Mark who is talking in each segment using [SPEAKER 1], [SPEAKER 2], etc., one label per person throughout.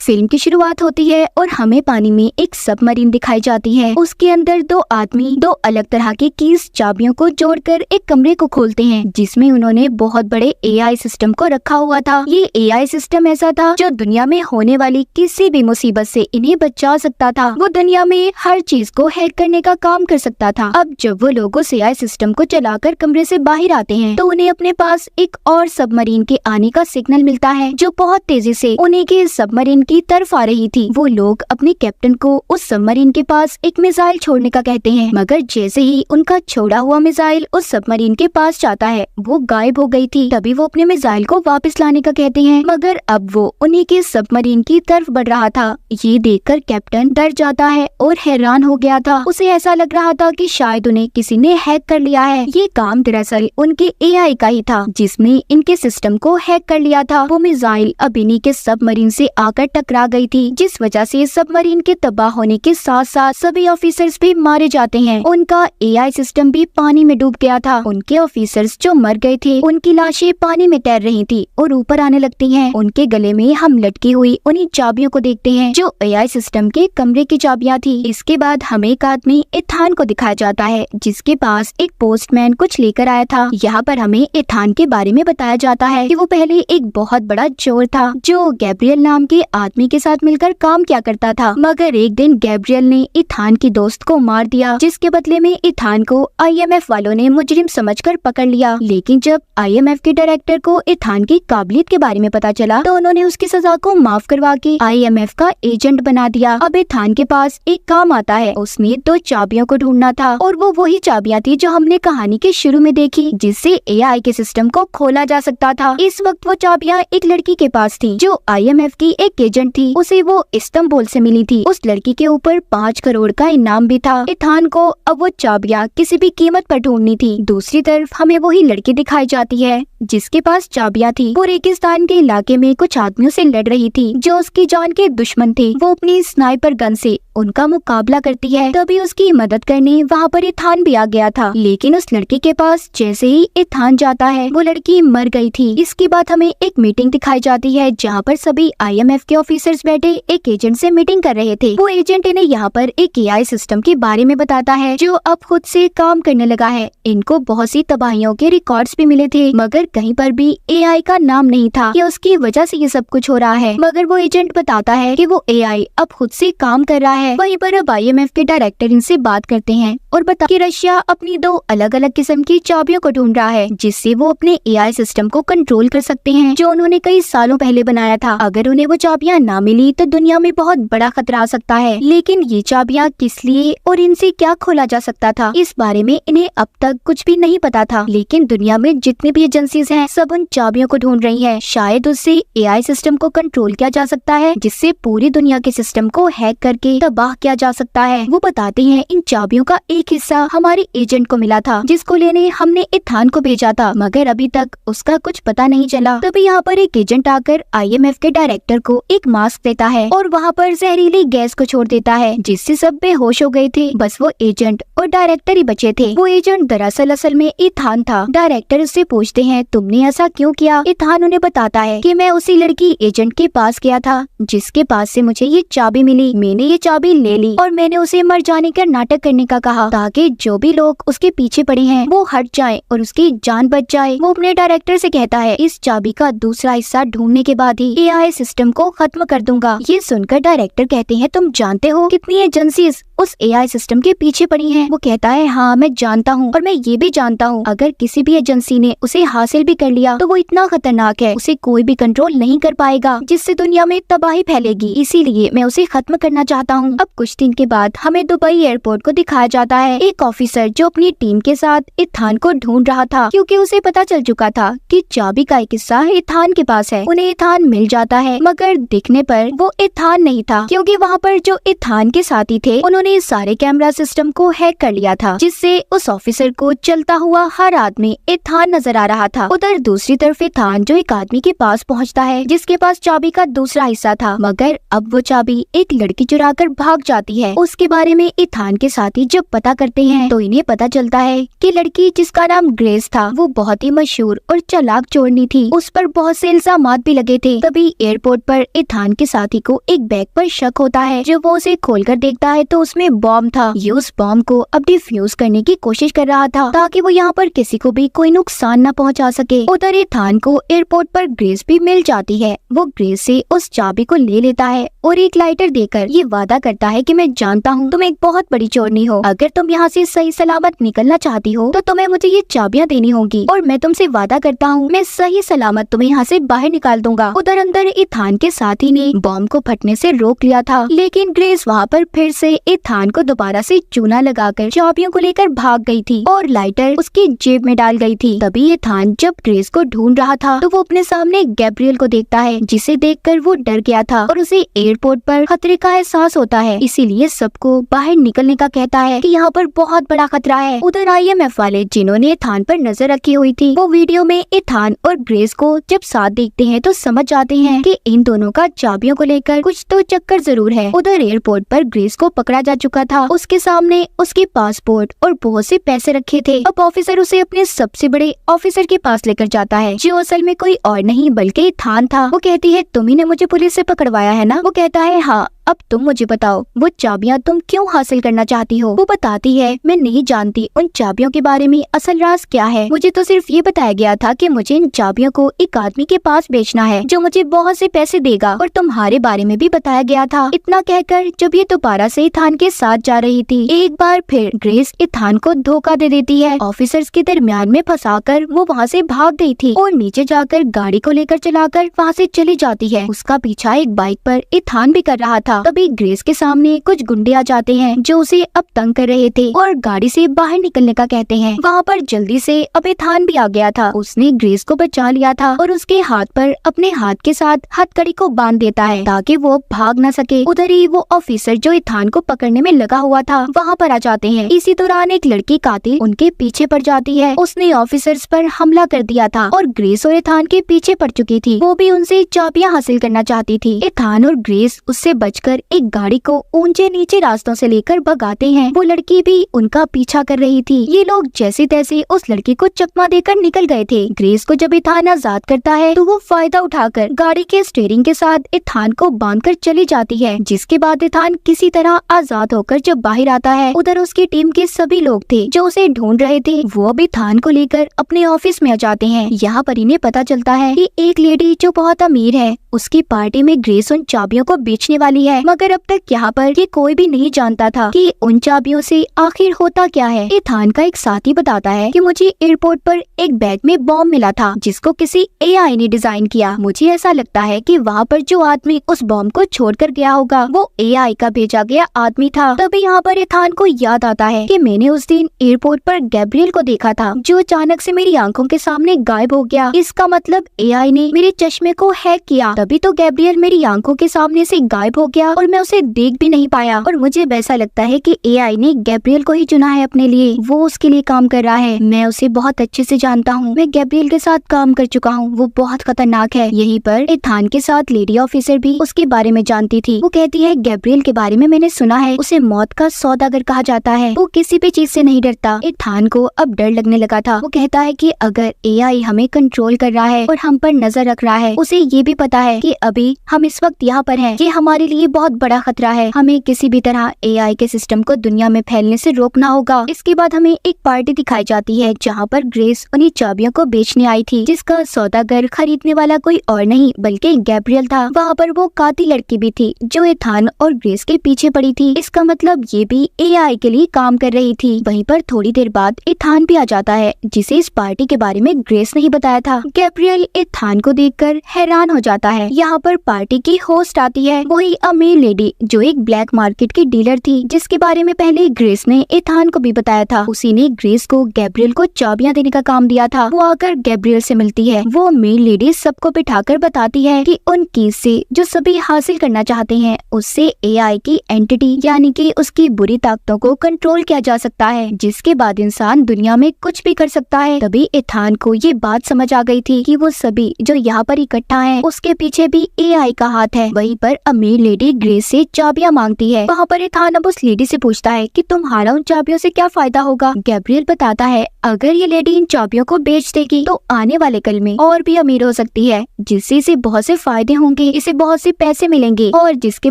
[SPEAKER 1] Film की शुरुआत होती है और हमें पानी में एक सबमरीन दिखाई जाती है। उसके अंदर दो आदमी दो अलग तरह के कीज चाबियों को जोड़कर एक कमरे को खोलते हैं, जिसमें उन्होंने बहुत बड़े एआई सिस्टम को रखा हुआ था। ये एआई सिस्टम ऐसा था जो दुनिया में होने वाली किसी भी मुसीबत से इन्हें बचा सकता था। वो दुनिया में हर चीज को हैक करने का काम कर सकता था। अब जब वो लोग उस एआई सिस्टम को चलाकर कमरे से बाहर आते हैं तो उन्हें अपने पास एक और सबमरीन के आने का सिग्नल मिलता है, जो बहुत तेजी से उन्हीं के सबमरीन की तरफ आ रही थी। वो लोग अपने कैप्टन को उस सबमरीन के पास एक मिसाइल छोड़ने का कहते हैं, मगर जैसे ही उनका छोड़ा हुआ मिसाइल उस सबमरीन के पास जाता है वो गायब हो गई थी। तभी वो अपने मिसाइल को वापस लाने का कहते हैं, मगर अब वो उन्हीं के सबमरीन की तरफ बढ़ रहा था। ये देखकर कैप्टन डर जाता है और हैरान हो गया था। उसे ऐसा लग रहा था कि शायद उन्हें किसी ने हैक कर लिया है। ये काम दरअसल उनके एआई का ही था, जिसने इनके सिस्टम को हैक कर लिया था। वो मिसाइल अब इन्हीं के सबमरीन से आकर टकरा गई थी, जिस वजह से सबमरीन के तबाह होने के साथ साथ सभी ऑफिसर्स भी मारे जाते हैं। उनका एआई सिस्टम भी पानी में डूब गया था। उनके ऑफिसर्स जो मर गए थे उनकी लाशें पानी में तैर रही थी और ऊपर आने लगती हैं। उनके गले में हम लटकी हुई उन्हीं चाबियों को देखते हैं जो एआई सिस्टम के कमरे की चाबियां थी। इसके बाद हमें एक आदमी इथान को दिखाया जाता है, जिसके पास एक पोस्टमैन कुछ लेकर आया था। यहाँ पर हमें इथान के बारे में बताया जाता है कि वो पहले एक बहुत बड़ा चोर था जो गैब्रियल नाम के आदमी के साथ मिलकर काम किया करता था, मगर एक दिन गैब्रियल ने इथान की दोस्त को मार दिया, जिसके बदले में इथान को आईएमएफ वालों ने मुजरिम समझकर पकड़ लिया। लेकिन जब आईएमएफ के डायरेक्टर को इथान की काबिलियत के बारे में पता चला तो उन्होंने उसकी सजा को माफ करवा के आईएमएफ का एजेंट बना दिया। अब इथान के पास एक काम आता है, उसने दो चाबियों को ढूंढना था और वो वही चाबियां थी जो हमने कहानी के शुरू में देखी, जिससे एआई के सिस्टम को खोला जा सकता था। इस वक्त वो चाबियां एक लड़की के पास थी जो आईएमएफ की एक एजेंट थी। उसे वो इस्तांबुल से मिली थी। उस लड़की के ऊपर 5 करोड़ का इनाम भी था। इथान को अब वो चाबियां किसी भी कीमत पर ढूंढनी थी। दूसरी तरफ हमें वही लड़की दिखाई जाती है जिसके पास चाबियां थी। वो रेगिस्तान के इलाके में कुछ आदमियों से लड़ रही थी जो उसकी जान के दुश्मन थे। वो अपनी स्नाइपर गन से उनका मुकाबला करती है। तभी उसकी मदद करने वहाँ पर इथान भी आ गया था, लेकिन उस लड़की के पास जैसे ही इथान जाता है वो लड़की मर गई थी। इसके बाद हमें एक मीटिंग दिखाई जाती है जहाँ पर सभी आईएमएफ के ऑफिसर्स बैठे एक एजेंट से मीटिंग कर रहे थे। वो एजेंट इन्हें यहाँ पर एक एआई सिस्टम के बारे में बताता है जो अब खुद से काम करने लगा है। इनको बहुत सी तबाहियों के रिकॉर्ड्स भी मिले थे, मगर कहीं पर भी एआई का नाम नहीं था कि उसकी वजह से ये सब कुछ हो रहा है। मगर वो एजेंट बताता है कि वो एआई अब खुद से काम कर रहा है। वहीं पर अब आईएमएफ के डायरेक्टर इनसे बात करते हैं और बता कि रशिया अपनी 2 अलग अलग किस्म की चाबियों को ढूंढ रहा है, जिससे वो अपने एआई सिस्टम को कंट्रोल कर सकते हैं जो उन्होंने कई सालों पहले बनाया था। अगर उन्हें वो चाबियां ना मिली तो दुनिया में बहुत बड़ा खतरा आ सकता है। लेकिन ये चाबियां किस लिए और इनसे क्या खोला जा सकता था, इस बारे में इन्हें अब तक कुछ भी नहीं पता था। लेकिन दुनिया में जितनी भी एजेंसीज हैं सब उन चाबियों को ढूंढ रही हैं। शायद उससे एआई सिस्टम को कंट्रोल किया जा सकता है, जिससे पूरी दुनिया के सिस्टम को हैक करके तबाह किया जा सकता है। वो बताते हैं इन चाबियों का एक हिस्सा हमारे एजेंट को मिला था, जिसको लेने हमने इथान को भेजा था, मगर अभी तक उसका कुछ पता नहीं चला। तभी यहाँ पर एक एजेंट आकर आईएमएफ के डायरेक्टर को एक मास्क देता है और वहाँ पर जहरीली गैस को छोड़ देता है, जिससे सब बेहोश हो गए थे। बस वो एजेंट और डायरेक्टर ही बचे थे। वो एजेंट दरअसल असल में इथान था। डायरेक्टर उससे पूछते हैं तुमने ऐसा क्यों किया। इथान उन्हें बताता है कि मैं उसी लड़की एजेंट के पास गया था जिसके पास से मुझे ये चाबी मिली। मैंने ये चाबी ले ली और मैंने उसे मर जाने का नाटक करने का कहा ताकि जो भी लोग उसके पीछे पड़े हैं वो हट जाएं और उसकी जान बच जाए। वो अपने डायरेक्टर से कहता है इस चाबी का दूसरा हिस्सा ढूंढने के बाद ही एआई सिस्टम को खत्म कर दूंगा। ये सुनकर डायरेक्टर कहते हैं तुम जानते हो कितनी एजेंसीज उस एआई सिस्टम के पीछे पड़ी हैं। वो कहता है हाँ मैं जानता हूँ, और मैं ये भी जानता हूँ अगर किसी भी एजेंसी ने उसे हासिल भी कर लिया तो वो इतना खतरनाक है उसे कोई भी कंट्रोल नहीं कर पाएगा, जिससे दुनिया में तबाही फैलेगी। इसीलिए मैं उसे खत्म करना चाहता हूँ। अब कुछ दिन के बाद हमें दुबई एयरपोर्ट को दिखाया जाता है। एक ऑफिसर जो अपनी टीम के साथ इथान को ढूंढ रहा था, क्योंकि उसे पता चल चुका था कि चाबी का एक हिस्सा इथान के पास है। उन्हें इथान मिल जाता है, मगर दिखने पर वो इथान नहीं था, क्योंकि वहाँ पर जो इथान के साथी थे उन्होंने उन्होंने सारे कैमरा सिस्टम को हैक कर लिया था, जिससे उस ऑफिसर को चलता हुआ हर आदमी इथान नजर आ रहा था। उधर दूसरी तरफ इथान जो एक आदमी के पास पहुंचता है, जिसके पास चाबी का दूसरा हिस्सा था, मगर अब वो चाबी एक लड़की चुरा कर भाग जाती है। उसके बारे में इथान के साथी जब पता करते हैं तो इन्हें पता चलता है कि लड़की जिसका नाम ग्रेस था वो बहुत ही मशहूर और चालाक चोरनी थी। उस पर बहुत से इल्जामात भी लगे थे। तभी एयरपोर्ट पर इथान के साथी को एक बैग पर शक होता है। जब वो उसे खोलकर देखता है तो उसमें बॉम्ब था। ये उस बॉम्ब को अब डिफ्यूज करने की कोशिश कर रहा था ताकि वो यहाँ पर किसी को भी कोई नुकसान न पहुँचा सके। उधर इथान को एयरपोर्ट पर ग्रेस भी मिल जाती है। वो ग्रेस से उस चाबी को ले लेता है और एक लाइटर देकर ये वादा करता है कि मैं जानता हूँ तुम एक बहुत बड़ी चोरनी हो। अगर तुम यहाँ से सही सलामत निकलना चाहती हो तो तुम्हें मुझे ये चाबियाँ देनी होगी और मैं तुमसे वादा करता हूँ मैं सही सलामत तुम्हें यहाँ से बाहर निकाल दूंगा। उधर अंदर इथान के साथी ने बॉम्ब को फटने से रोक लिया था, लेकिन ग्रेस वहाँ पर फिर से इथान को दोबारा से चूना लगाकर चाबियों को लेकर भाग गई थी और लाइटर उसकी जेब में डाल गई थी। तभी इथान जब ग्रेस को ढूंढ रहा था तो वो अपने सामने गैब्रियल को देखता है, जिसे देखकर वो डर गया था और उसे एयरपोर्ट पर खतरे का एहसास होता है। इसीलिए सबको बाहर निकलने का कहता है कि यहाँ पर बहुत बड़ा खतरा है। उधर IMF वाले जिन्होंने इथान पर नजर रखी हुई थी, वो वीडियो में इथान और ग्रेस को जब साथ देखते हैं तो समझ जाते हैं कि इन दोनों का चाबियों को लेकर कुछ तो चक्कर जरूर है। उधर एयरपोर्ट पर ग्रेस को पकड़ा जा चुका था। उसके सामने उसके पासपोर्ट और बहुत से पैसे रखे थे। अब ऑफिसर उसे अपने सबसे बड़े ऑफिसर के पास लेकर जाता है, जो असल में कोई और नहीं बल्कि इथान था। वो कहती है तुम्ही ने मुझे पुलिस से पकड़वाया है ना? वो कहता है हाँ, अब तुम मुझे बताओ वो चाबियां तुम क्यों हासिल करना चाहती हो? वो बताती है मैं नहीं जानती उन चाबियों के बारे में असल राज क्या है। मुझे तो सिर्फ ये बताया गया था कि मुझे इन चाबियों को एक आदमी के पास बेचना है जो मुझे बहुत से पैसे देगा, और तुम्हारे बारे में भी बताया गया था। इतना कहकर जब ये दोबारा से इथान के साथ जा रही थी, एक बार फिर ग्रेस इथान को धोखा दे देती है। ऑफिसर्स के दरमियान में फंसाकर वो वहाँ से भाग गई थी और नीचे जाकर गाड़ी को लेकर चलाकर वहाँ से चली जाती है। उसका पीछा एक बाइक पर इथान भी कर रहा था। तभी ग्रेस के सामने कुछ गुंडे आ जाते हैं जो उसे अब तंग कर रहे थे और गाड़ी से बाहर निकलने का कहते हैं। वहाँ पर जल्दी से अब इथान भी आ गया था। उसने ग्रेस को बचा लिया था और उसके हाथ पर अपने हाथ के साथ हथकड़ी को बांध देता है ताकि वो भाग न सके। उधर ही वो ऑफिसर जो इथान को पकड़ने में लगा हुआ था वहाँ पर आ जाते हैं। इसी दौरान एक लड़की कातिल उनके पीछे पड़ जाती है। उसने ऑफिसर्स पर हमला कर दिया था और ग्रेस और इथान के पीछे पड़ चुकी थी। वो भी उनसे चाबियां हासिल करना चाहती थी। इथान और ग्रेस उससे बचकर एक गाड़ी को ऊंचे नीचे रास्तों से लेकर भगाते हैं। वो लड़की भी उनका पीछा कर रही थी। ये लोग जैसे तैसे उस लड़की को चकमा देकर निकल गए थे। ग्रेस को जब इथान आजाद करता है तो वो फायदा उठाकर गाड़ी के स्टीयरिंग के साथ इथान को बांधकर चली जाती है, जिसके बाद इथान किसी तरह आजाद होकर जब बाहर आता है, उधर उसकी टीम के सभी लोग थे जो उसे ढूंढ रहे थे, वो अब इथान को लेकर अपने ऑफिस में आ जाते हैं। यहाँ पर इन्हें पता चलता है कि एक लेडी जो बहुत अमीर है उसकी पार्टी में ग्रेस उन चाबियों को बेचने वाली है, मगर अब तक यहाँ पर ये कोई भी नहीं जानता था कि उन चाबियों से आखिर होता क्या है। इथान का एक साथी बताता है कि मुझे एयरपोर्ट पर एक बैग में बॉम्ब मिला था जिसको किसी AI ने डिजाइन किया। मुझे ऐसा लगता है कि वहाँ पर जो आदमी उस बॉम्ब को छोड़कर गया होगा वो AI का भेजा गया आदमी था। तभी यहाँ पर इथान को याद आता है कि मैंने उस दिन एयरपोर्ट पर गैब्रियल को देखा था जो अचानक से मेरी आंखों के सामने गायब हो गया। इसका मतलब AI ने मेरे चश्मे को हैक किया, तभी तो गैब्रियल मेरी आंखों के सामने से गायब हो गया और मैं उसे देख भी नहीं पाया। और मुझे वैसा लगता है कि AI ने गैब्रियल को ही चुना है अपने लिए, वो उसके लिए काम कर रहा है। मैं उसे बहुत अच्छे से जानता हूँ, मैं गैब्रियल के साथ काम कर चुका हूँ, वो बहुत खतरनाक है। यहीं पर इथान के साथ लेडी ऑफिसर भी उसके बारे में जानती थी। वो कहती है गैब्रियल के बारे में मैंने सुना है, उसे मौत का सौदागर कहा जाता है, वो किसी भी चीज से नहीं डरता। इथान को अब डर लगने लगा था। वो कहता है कि अगर AI हमें कंट्रोल कर रहा है और हम पर नजर रख रहा है, उसे ये भी पता है कि अभी हम इस वक्त यहाँ पर हैं, ये हमारे लिए बहुत बड़ा खतरा है। हमें किसी भी तरह AI के सिस्टम को दुनिया में फैलने से रोकना होगा। इसके बाद हमें एक पार्टी दिखाई जाती है जहाँ पर ग्रेस उन्हीं चाबियों को बेचने आई थी, जिसका सौदागर खरीदने वाला कोई और नहीं बल्कि गैब्रियल था। वहाँ पर वो कातिल लड़की भी थी जो इथान और ग्रेस के पीछे पड़ी थी। इसका मतलब ये भी AI के लिए काम कर रही थी। वहीं पर थोड़ी देर बाद इथान भी आ जाता है, जिसे इस पार्टी के बारे में ग्रेस नहीं बताया था। गैब्रियल इथान को देखकर हैरान हो जाता है। यहाँ पर पार्टी की होस्ट आती है, वही अमीर लेडी जो एक ब्लैक मार्केट की डीलर थी, जिसके बारे में पहले ग्रेस ने एथान को भी बताया था। उसी ने ग्रेस को गैब्रियल को चाबियां देने का काम दिया था। वो आकर गैब्रियल से मिलती है। वो अमीर लेडी सबको बिठाकर बताती है कि उन कीज से जो सभी हासिल करना चाहते हैं उससे एआई की एंटिटी यानी कि उसकी बुरी ताकतों को कंट्रोल किया जा सकता है, जिसके बाद इंसान दुनिया में कुछ भी कर सकता है। तभी एथान को ये बात समझ आ गई थी कि वो सभी जो यहाँ पर इकट्ठा हैं उसके पीछे भी एआई का हाथ है। वहीं पर अमीर लेडी ग्रेस से चाबियां मांगती है। वहाँ पर एथान अब उस लेडी से पूछता है कि तुम्हारा उन चाबियों से क्या फायदा होगा। गैब्रियल बताता है अगर ये लेडी इन चाबियों को बेच देगी तो आने वाले कल में और भी अमीर हो सकती है, जिससे इसे बहुत से फायदे होंगे, इसे बहुत से पैसे मिलेंगे और जिसके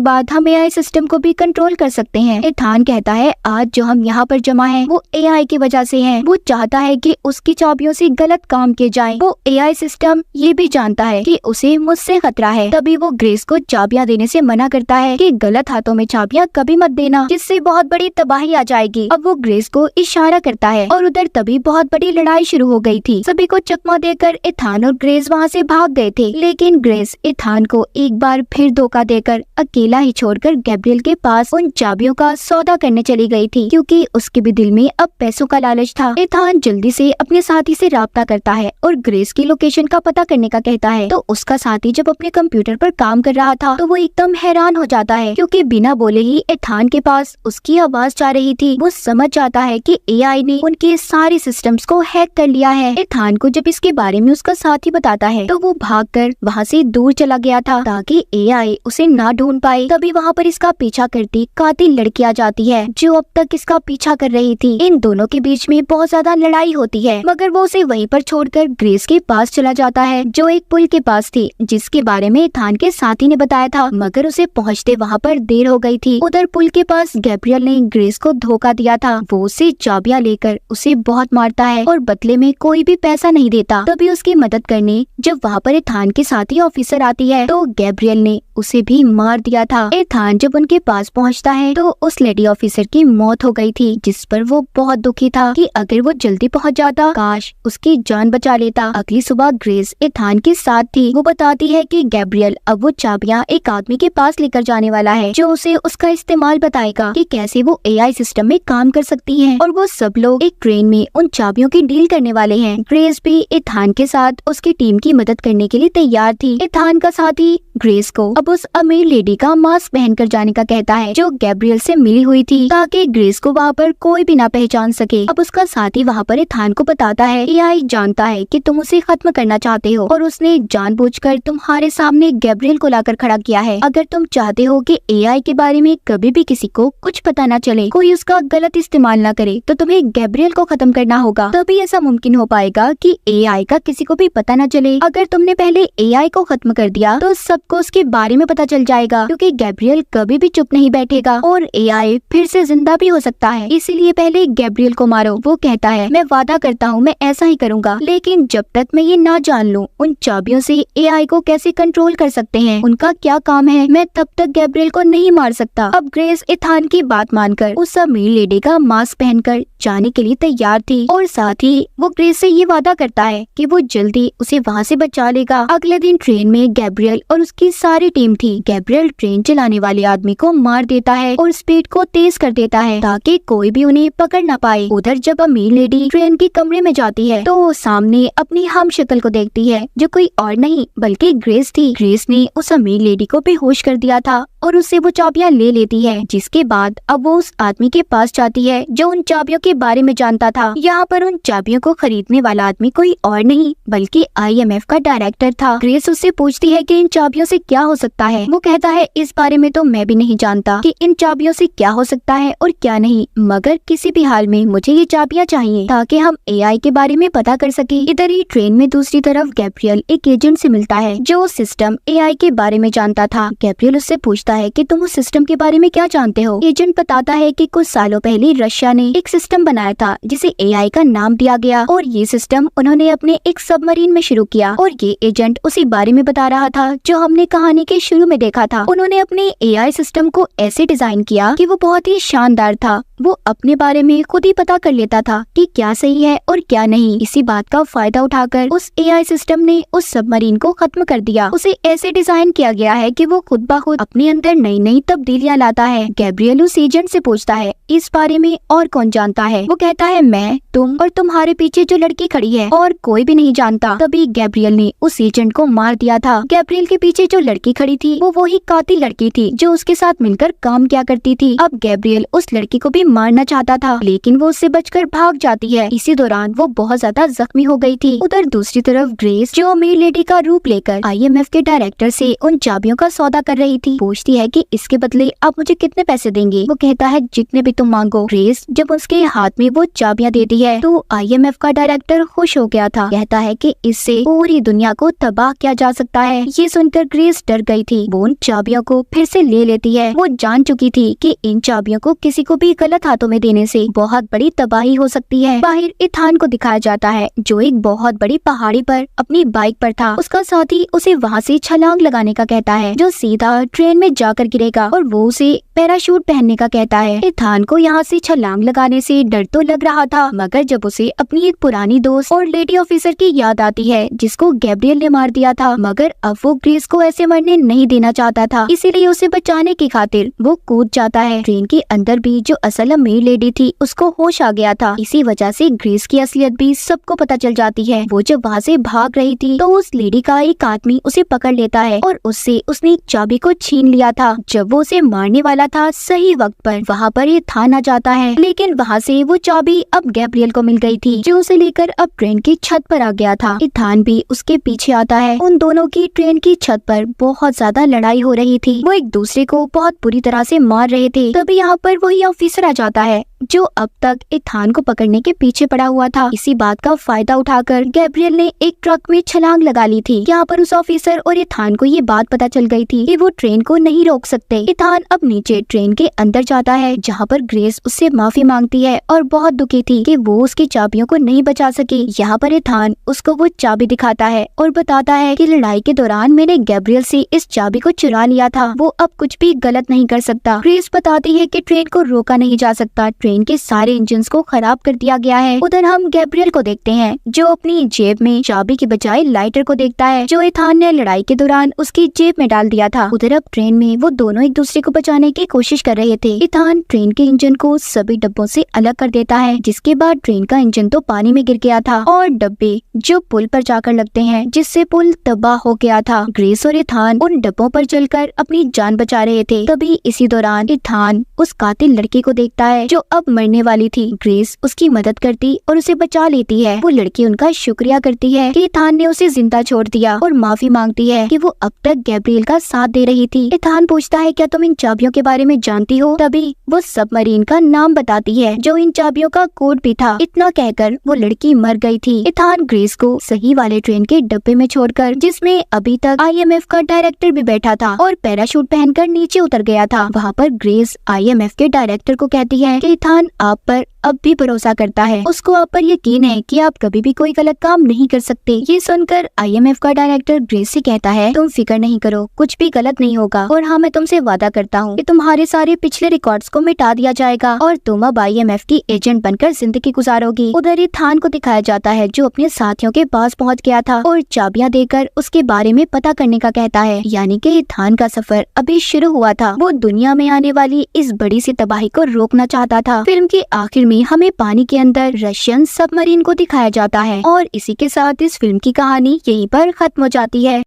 [SPEAKER 1] बाद हम एआई सिस्टम को भी कंट्रोल कर सकते हैं। एथान कहता है आज जो हम यहाँ पर जमा हैं वो एआई की वजह से हैं। वो चाहता है कि उसकी चाबियों से गलत काम किए जाएं। वो एआई सिस्टम ये भी जानता है कि उसे मुझसे खतरा है। तभी वो ग्रेस को चाबियां देने से मना करता है कि गलत हाथों में चाबियां कभी मत देना, जिससे बहुत बड़ी तबाही आ जाएगी। अब वो ग्रेस को इशारा करता है और उधर तभी बहुत बड़ी लड़ाई शुरू हो गई थी। सभी को चकमा देकर एथान और ग्रेस वहाँ से भाग गए थे, लेकिन ग्रेस एथान को एक बार फिर धोखा देकर अकेला ही छोड़कर गैब्रियल के पास उन चाबियों का सौदा करने चली गई थी, क्योंकि उसके भी दिल में अब पैसों का लालच था। एथान जल्दी से अपने साथी से राब्ता करता है और ग्रेस की लोकेशन का पता करने का कहता है। तो उसका साथी जब अपने कंप्यूटर पर काम कर रहा था तो वो एकदम हैरान हो जाता है, क्योंकि बिना बोले ही एथान के पास उसकी आवाज जा रही थी। वो समझ जाता है कि एआई ने उनके सारे सिस्टम्स को हैक कर लिया है। एथान को जब इसके बारे में उसका साथी बताता है तो वो भागकर वहाँ से दूर चला गया था ताकि एआई उसे ना ढूंढ पाए। तभी वहाँ पर इसका पीछा करती कातिल लड़की आ जाती है जो अब तक इसका पीछा कर रही थी। इन दोनों के बीच में बहुत ज्यादा लड़ाई होती है, मगर वो उसे वहीं पर छोड़कर ग्रेस के पास चला जाता है जो एक पुल के पास थी, जिसके बारे में एथान के साथी ने बताया था, मगर उसे पहुँचते वहाँ पर देर हो गई थी। उधर पुल के पास गैब्रियल ने ग्रेस को धोखा दिया था। वो उसे चाबियां लेकर उसे बहुत मारता है और बदले में कोई भी पैसा नहीं देता। तभी उसकी मदद करने जब वहाँ पर एथान के साथी ऑफिसर आती है तो गैब्रियल ने उसे भी मार दिया था। एथान जब उनके पास पहुँचता है तो उस लेडी ऑफिसर की मौत हो गई थी, जिस पर वो बहुत दुखी था कि अगर वो जल्दी पहुँच जाता काश उसकी जान बचा लेता। अगली सुबह ग्रेस एथान के साथ थी। वो बताती है कि गैब्रियल अब वो चाबियां एक आदमी के पास लेकर जाने वाला है जो उसे उसका इस्तेमाल बताएगा कि कैसे वो एआई सिस्टम में काम कर सकती है, और वो सब लोग एक ट्रेन में उन चाबियों की डील करने वाले हैं। ग्रेस भी एथान के साथ उसकी टीम की मदद करने के लिए तैयार थी। एथान का साथी ग्रेस को अब उस अमीर लेडी का मास्क पहनकर जाने का कहता है जो गैब्रियल से मिली हुई थी, ताकि ग्रेस को वहाँ पर कोई भी ना पहचान सके। अब उसका साथी वहाँ पर एथान को बताता है एआई जानता है कि तुम उसे खत्म करना चाहते हो और उसने जानबूझकर तुम्हारे सामने गैब्रियल को लाकर खड़ा किया है। अगर तुम चाहते हो कि एआई के बारे में कभी भी किसी को कुछ पता ना चले, कोई उसका गलत इस्तेमाल ना करे, तो तुम्हें गैब्रियल को खत्म करना होगा। तभी ऐसा मुमकिन हो पाएगा कि एआई का किसी को भी पता ना चले। अगर तुमने पहले एआई को खत्म कर दिया तो सबको उसके बारे में पता चल जाएगा, क्योंकि गैब्रियल कभी भी चुप नहीं बैठेगा और एआई फिर से जिंदा भी हो सकता है। इसीलिए पहले गैब्रियल को मारो। वो कहता है मैं वादा करता हूँ मैं ऐसा ही करूँगा, लेकिन जब तक मैं ये ना जान लूँ उन चाबियों से एआई को कैसे कंट्रोल कर सकते हैं, उनका क्या काम है, मैं तब तक गैब्रियल को नहीं मार सकता। अब ग्रेस एथान की बात मानकर उस अमीर लेडी का मास्क पहनकर जाने के लिए तैयार थी और साथ ही वो ग्रेस से ये वादा करता है कि वो जल्दी उसे वहाँ से बचा लेगा। अगले दिन ट्रेन में गैब्रियल और उसकी सारी टीम थी। गैब्रियल ट्रेन चलाने वाले आदमी को मार देता है और स्पीड को तेज कर देता है ताकि कोई भी उन्हें पकड़ ना पाए। उधर जब अमीर लेडी ट्रेन के कमरे में जाती है तो वो सामने अपनी हम शक्ल को देखती है जो कोई और नहीं बल्कि ग्रेस थी। ग्रेस ने उस अमीर लेडी को बेहोश कर दिया था और उससे वो चाबियां ले लेती है, जिसके बाद अब वो उस आदमी के पास जाती है जो उन चाबियों के बारे में जानता था। यहाँ पर उन चाबियों को खरीदने वाला आदमी कोई और नहीं बल्कि आईएमएफ का डायरेक्टर था। ग्रेस उससे पूछती है कि इन चाबियों से क्या हो सकता है। वो कहता है इस बारे में तो मैं भी नहीं जानता कि इन चाबियों से क्या हो सकता है और क्या नहीं, मगर किसी भी हाल में मुझे ये चाबियां चाहिए ताकि हम एआई के बारे में पता कर सके। इधर ही ट्रेन में दूसरी तरफ गैब्रियल एक एजेंट से मिलता है जो सिस्टम एआई के बारे में जानता था। गैब्रियल उससे पूछता है कि तुम उस सिस्टम के बारे में क्या जानते हो। एजेंट बताता है कि कुछ सालों पहले रशिया ने एक सिस्टम बनाया था जिसे एआई का नाम दिया गया और ये सिस्टम उन्होंने अपने एक सबमरीन में शुरू किया और ये एजेंट उसी बारे में बता रहा था जो हमने कहानी के शुरू में देखा था। उन्होंने अपने एआई सिस्टम को ऐसे डिजाइन किया कि वो बहुत ही शानदार था वो अपने बारे में खुद ही पता कर लेता था कि क्या सही है और क्या नहीं। इसी बात का फायदा उठाकर उस एआई सिस्टम ने उस सबमरीन को खत्म कर दिया। उसे ऐसे डिजाइन किया गया है कि वो खुद ब खुद अपने अंदर नई नई तब्दीलियां लाता है। गैब्रियल उस एजेंट से पूछता है, इस बारे में और कौन जानता है? वो कहता है, मैं, तुम और तुम्हारे पीछे जो लड़की खड़ी है, और कोई भी नहीं जानता। तभी गैब्रियल ने उस एजेंट को मार दिया था। गैब्रियल के पीछे जो लड़की खड़ी थी वो वही कातिल लड़की थी जो उसके साथ मिलकर काम किया करती थी। अब गैब्रियल उस लड़की को भी मारना चाहता था, लेकिन वो उससे बचकर भाग जाती है। इसी दौरान वो बहुत ज्यादा जख्मी हो गई थी। उधर दूसरी तरफ ग्रेस, जो अमीर लेडी का रूप लेकर आईएमएफ के डायरेक्टर से उन चाबियों का सौदा कर रही थी, पूछती है कि इसके बदले आप मुझे कितने पैसे देंगे? वो कहता है, जितने भी तुम मांगो। ग्रेस जब उसके हाथ में वो चाबियां देती है तो आईएमएफ का डायरेक्टर खुश हो गया था। कहता है कि इससे पूरी दुनिया को तबाह किया जा सकता है। ये सुनकर ग्रेस डर गई थी। वो उन चाबियों को फिर से ले लेती है। वो जान चुकी थी कि इन चाबियों को किसी को भी गलत हाथों में देने से बहुत बड़ी तबाही हो सकती है। बाहर इथान को दिखाया जाता है जो एक बहुत बड़ी पहाड़ी पर अपनी बाइक पर था। उसका साथी उसे वहाँ से छलांग लगाने का कहता है, जो सीधा ट्रेन में जाकर गिरेगा, और वो उसे पैराशूट पहनने का कहता है। इथान को यहाँ से छलांग लगाने से डर तो लग रहा था, मगर जब उसे अपनी एक पुरानी दोस्त और लेडी ऑफिसर की याद आती है जिसको गैब्रियल ने मार दिया था, मगर अब वो ग्रेस को ऐसे मरने नहीं देना चाहता था, इसीलिए उसे बचाने की खातिर वो कूद जाता है। ट्रेन के अंदर भी जो असल अमीर लेडी थी उसको होश आ गया था। इसी वजह से ग्रेस की असलियत भी सबको पता चल जाती है। वो जब वहाँ से भाग रही थी तो उस लेडी का एक आदमी उसे पकड़ लेता है और उससे उसने एक चाबी को छीन लिया था। जब वो उसे मारने वाला था, सही वक्त पर वहाँ पर ये थाना जाता है, लेकिन वहाँ से वो चाबी अब गैब्रियल को मिल गई थी, जो उसे लेकर अब ट्रेन की छत पर आ गया था। इथान भी उसके पीछे आता है। उन दोनों की ट्रेन की छत पर बहुत ज्यादा लड़ाई हो रही थी। वो एक दूसरे को बहुत बुरी तरह से मार रहे थे। तभी यहाँ पर वही ऑफिसर आ जाता है जो अब तक इथान को पकड़ने के पीछे पड़ा हुआ था। इसी बात का फायदा उठाकर गैब्रियल ने एक ट्रक में छलांग लगा ली थी। यहाँ पर उस ऑफिसर और इथान को ये बात पता चल गई थी कि वो ट्रेन को नहीं रोक सकते। इथान अब नीचे ट्रेन के अंदर जाता है, जहाँ पर ग्रेस उससे माफी मांगती है और बहुत दुखी थी कि वो उसकी चाबियों को नहीं बचा सकी। यहाँ पर इथान उसको वो चाबी दिखाता है और बताता है कि लड़ाई के दौरान मैंने गैब्रियल से इस चाबी को चुरा लिया था। वो अब कुछ भी गलत नहीं कर सकता। ग्रेस बताती है कि ट्रेन को रोका नहीं जा सकता, ट्रेन के सारे इंजन्स को खराब कर दिया गया है। उधर हम गैब्रियल को देखते हैं जो अपनी जेब में चाबी के बजाय लाइटर को देखता है, जो इथान ने लड़ाई के दौरान उसकी जेब में डाल दिया था। उधर अब ट्रेन में वो दोनों एक दूसरे को बचाने की कोशिश कर रहे थे। इथान ट्रेन के इंजन को सभी डब्बों से अलग कर देता है, जिसके बाद ट्रेन का इंजन तो पानी में गिर गया था और डब्बे जो पुल पर जाकर लगते हैं, जिससे पुल तबाह हो गया था। ग्रेस और इथान उन डब्बों पर चलकर अपनी जान बचा रहे थे। तभी इसी दौरान इथान उस कातिल लड़की को देखता है जो अब मरने वाली थी। ग्रेस उसकी मदद करती और उसे बचा लेती है। वो लड़की उनका शुक्रिया करती है कि इथान ने उसे जिंदा छोड़ दिया और माफी मांगती है कि वो अब तक गैब्रियल का साथ दे रही थी। इथान पूछता है, क्या तुम इन चाबियों के बारे में जानती हो? तभी वो सबमरीन का नाम बताती है जो इन चाबियों का कोड भी था। इतना कहकर वो लड़की मर गई थी। इथान ग्रेस को सही वाले ट्रेन के डब्बे में छोड़कर, जिसमें अभी तक आईएमएफ का डायरेक्टर भी बैठा था और पैराशूट पहनकर नीचे उतर गया था। वहाँ पर ग्रेस आईएमएफ के डायरेक्टर को कहती है कि इथान आप पर अब भी भरोसा करता है, उसको आप पर यकीन है कि आप कभी भी कोई गलत काम नहीं कर सकते। ये सुनकर आईएमएफ का डायरेक्टर ग्रेस से कहता है, तुम फिक्र नहीं करो, कुछ भी गलत नहीं होगा, और हाँ, मैं तुमसे वादा करता हूँ कि तुम्हारे सारे पिछले रिकॉर्ड्स को मिटा दिया जाएगा और तुम अब आईएमएफ की एजेंट बनकर जिंदगी गुजारोगी। उधर इथान को दिखाया जाता है जो अपने साथियों के पास पहुँच गया था और चाबियां देकर उसके बारे में पता करने का कहता है। यानी कि इथान का सफर अभी शुरू हुआ था। वो दुनिया में आने वाली इस बड़ी सी तबाही को रोकना चाहता था। फिल्म के आखिर में हमें पानी के अंदर रशियन सबमरीन को दिखाया जाता है और इसी के साथ इस फिल्म की कहानी यहीं पर खत्म हो जाती है।